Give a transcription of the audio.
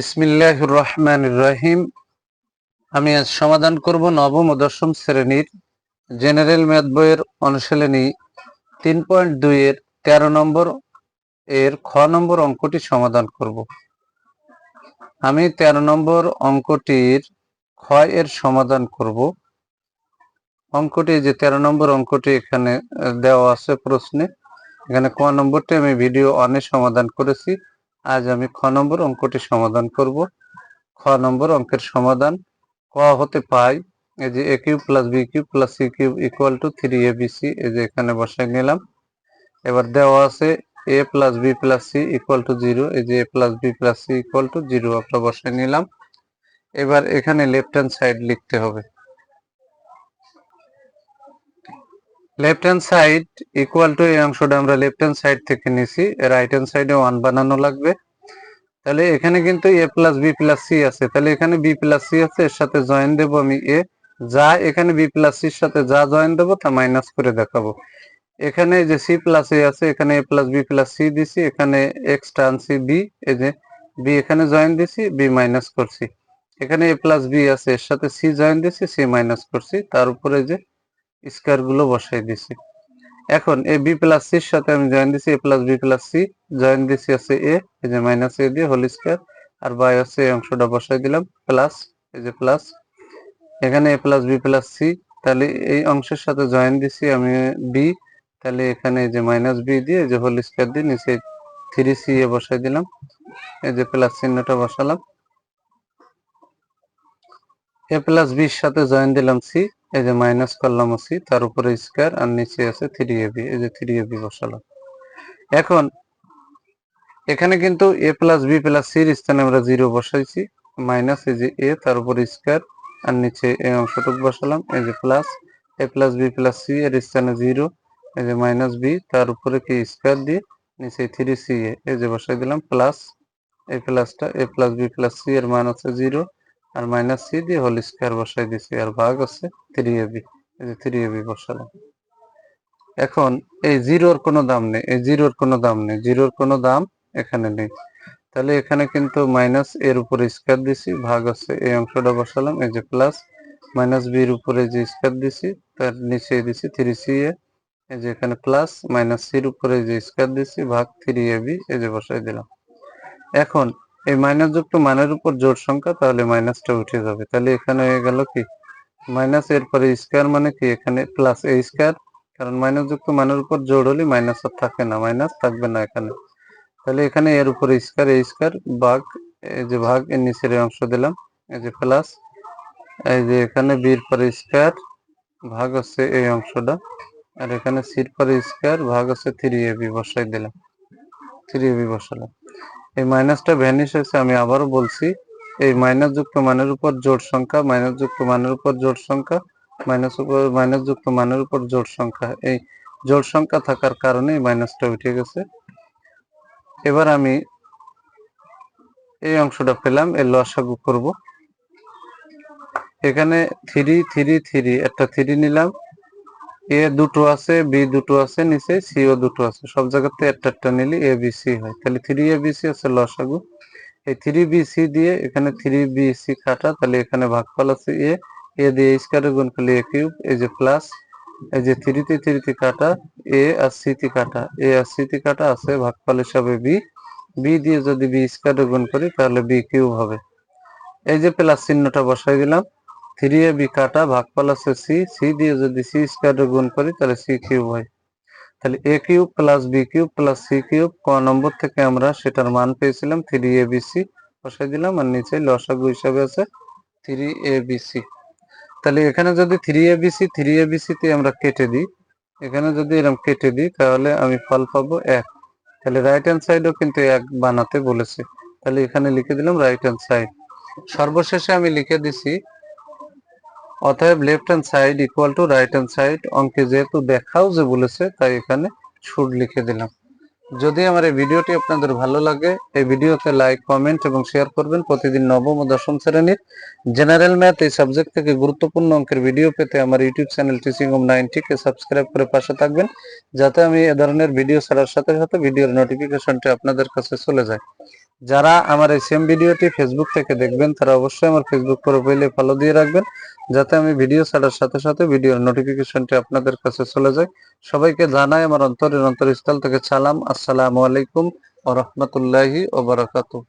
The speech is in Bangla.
বিসমিল্লাহির রহমানির রহিম। আমি আজ সমাধান করব নবম ও দশম শ্রেণীর জেনারেল ম্যাথ বইয়ের অনুশীলনী 3.2 এর 13 নম্বর এর খ নম্বর অঙ্কটি সমাধান করব। আমি 13 নম্বর অঙ্কটির খ এর সমাধান করব। অঙ্কটি যে 13 নম্বর অঙ্কটি এখানে দেওয়া আছে প্রশ্নে, এখানে ক নম্বরটি আমি ভিডিও অনে সমাধান করেছি। আজ আমি খ নম্বর অঙ্কটি সমাধান করব। খ নম্বর অঙ্কের সমাধান ক হতে পাই এই যে a cube plus B cube plus C cube equal to 3abc, এই যে এখানে বসাই নিলাম। এবার দেওয়া আছে a plus B plus C equal to 0, এই যে a plus B plus C equal to 0 আমরা বসাই নিলাম। এবার এখানে লেফট হ্যান্ড সাইড লিখতে হবে। Left hand side equal to এই অংশটা আমরা লেফট হ্যান্ড সাইড থেকে নিছি, রাইট হ্যান্ড সাইডে 1 বানানো লাগবে। তাহলে এখানে কিন্তু a plus B plus C আছে, তাহলে এখানে বি প্লাস সি আছে, এর সাথে জয়েন দেব আমি a। যা এখানে বি প্লাস সির সাথে যা জয়েন দেবো তা মাইনাস করে দেখাবো। এখানে যে সি প্লাস এ আছে, এখানে এ প্লাস বি প্লাস সি দিছি, এখানে এক্সট্রা আনছি বি, এই যে বি এখানে জয়েন দিছি, বি মাইনাস করছি। এখানে এ প্লাস বি আছে, এর সাথে সি জয়েন দিছি, সি মাইনাস করছি, তার উপরে যে স্কয়ার গুলো বসাই দিছি। এখন এ বি প্লাস সির সাথে আমি জয়েন দিছি A plus B plus C, join দিছি আছে এ, এই যে মাইনাস এ দিয়ে হোল স্কয়ার, আর বাই আছে এই অংশটা বসাই দিলাম প্লাস, এই যে প্লাস এখানে এ প্লাস বি প্লাস সি, তাহলে এই অংশের সাথে জয়েন দিছি আমি বি, তাহলে এখানে এই যে মাইনাস বি দিয়ে এই যে হোল স্কয়ার দিয়ে নিচে 3c এ বসাই দিলাম, এই যে প্লাস চিহ্নটা বসালাম। এ প্লাস বির সাথে জয়েন দিলাম সি, এই যে মাইনাস করলাম সি, তার উপরে স্কয়ার, আর নিচে আছে 3ab, এই যে 3ab বসালাম। এখন এখানে কিন্তু এ প্লাস বি প্লাস সির স্থানে আমরা 0 বসাইছি, মাইনাস এই যে এ, তার উপর স্কয়ার, আর নিচে এই অংশটুকু বসালাম, এই যে প্লাস এ প্লাস বি প্লাস সি এর স্থানে 0, এই যে মাইনাস বি, তার উপরে কি স্কয়ার দিয়ে নিচে 3c এ, এই যে বসাই দিলাম প্লাস এই প্লাসটা, এ প্লাস বি প্লাস সি এর মান হচ্ছে 0, আর মাইনাস সি দিয়ে হোল স্কয়ার বসাই দিছি, আর ভাগ আছে 3ab, এই যে 3ab বসালাম। এখন এই জিরোর কোনো দাম নেই, এই জিরোর কোনো দাম নেই, জিরোর কোনো দাম এখানে নেই। তাহলে এখানে কিন্তু মাইনাস এর উপরে স্কয়ার দিছি, ভাগ আছে এই অংশটা বসালাম, এই যে প্লাস মাইনাস বির উপরে যে স্কয়ার দিছি তার নিচে দিছি 3c এ, এই যে এখানে প্লাস মাইনাস সির উপরে যে স্কয়ার দিছি ভাগ 3ab, এই যে বসাই দিলাম। এখন এই মাইনাস যুক্ত মানের উপর জোড় সংখ্যা, তাহলে মাইনাসটা উঠে যাবে, তাহলে এখানে হয়ে গেল কি মাইনাস এর পরে স্কয়ার মানে কি এখানে প্লাস এ স্কয়ার, কারণ মাইনাস যুক্ত মানের উপর জোড় হলে মাইনাস আর থাকে না, মাইনাস থাকবে না এখানে। তাহলে এখানে এর উপরে স্কয়ার, এই স্কয়ার ভাগ এই যে ভাগ এর নিচের অংশ দিলাম, এই যে প্লাস এই যে এখানে বির পরে স্কয়ার ভাগ আছে এই অংশটা, আর এখানে সির পরে স্কয়ার ভাগ আছে 3ab বসাই দিলাম, 3ab বসালাম। এই মাইনাসটা ভ্যানিশ হয়েছে, আমি আবারও বলছি এই মাইনাস যুক্ত মানের উপর জোড় সংখ্যা, মাইনাস যুক্ত মানের উপর জোড় সংখ্যা, মাইনাস যুক্ত মানের উপর জোড় সংখ্যা, এই জোড় সংখ্যা থাকার কারণে মাইনাসটা উঠে গেছে। এবার আমি এই অংশটা পেলাম, এর লসাগু করব। এখানে 3 3 3 একটা 3 নিলাম, এ দুটো আছে, বি দুটো আছে, নিচে সি ও দুটো আছে, সব জায়গাতে একটা একটা নিলে এ বি সি হয়, তাহলে 3abc আছে লসাগু। এই 3bc দিয়ে এখানে 3bc কাটা, তাহলে এখানে ভাগফল আছে এ দিয়ে স্কয়ারে গুণ করলে এ কিউব, এই যে প্লাস এই যে 3 তে 3 তে কাটা, এ আর সি তে কাটা, এ আর সি তে কাটা আছে, ভাগফল হিসাবে বি দিয়ে যদি বি স্কয়ারে গুণ করি তাহলে বি কিউব হবে। এই যে প্লাস চিহ্নটা বসাই দিলাম, 3ab কাটা ভাগফল আছে সি দিয়ে যদি সি স্কয়ারে গুণ করি তাহলে সি কিউব হয়। তাহলে A cube plus B cube plus C cube, ক নম্বর থেকে আমরা সেটার মান পেয়েছিলাম 3abc, বসাই দিলাম, আর নিচে লসাগু হিসাবে আছে 3abc। তাহলে এখানে যদি 3abc তে আমরা কেটে দিই, এখানে যদি এরকম কেটে দিই তাহলে আমি ফল পাবো 1। তাহলে রাইট হ্যান্ড সাইডও কিন্তু 1 বানাতে বলেছে, তাহলে এখানে লিখে দিলাম রাইট হ্যান্ড সাইড। সর্বশেষে আমি লিখে দিছি অতএব left hand side equal to right hand side, অঙ্কে যেহেতু দেখাও যে বলেছে তাই এখানে শুড লিখে দিলাম। যদি আমার এই ভিডিওটি আপনাদের ভালো লাগে, এই ভিডিওতে লাইক কমেন্ট এবং শেয়ার করবেন। প্রতিদিন নবম ও দশম শ্রেণীর জেনারেল ম্যাথ এই সাবজেক্ট থেকে গুরুত্বপূর্ণ অঙ্কের ভিডিও পেতে আমার ইউটিউব চ্যানেল টিচিং হোম 90 কে সাবস্ক্রাইব করে পাশে থাকবেন, যাতে আমি এ ধরনের ভিডিও ছাড়ার সাথে সাথে ভিডিওর নোটিফিকেশনটি আপনাদের কাছে চলে যায়। যারা আমার এই সেম ভিডিওটি ফেসবুক থেকে দেখবেন তারা অবশ্যই আমার ফেসবুক প্রোফাইলে ফলো দিয়ে রাখবেন, যাতে আমি ভিডিও ছাড়ার সাথে সাথে ভিডিওর নোটিফিকেশনটি আপনাদের কাছে চলে যায়। সবাইকে জানাই আমার অন্তরের অন্তরস্থল থেকে সালাম। আসসালামু আলাইকুম ওয়া রাহমাতুল্লাহি ওয়া বারাকাতুহু।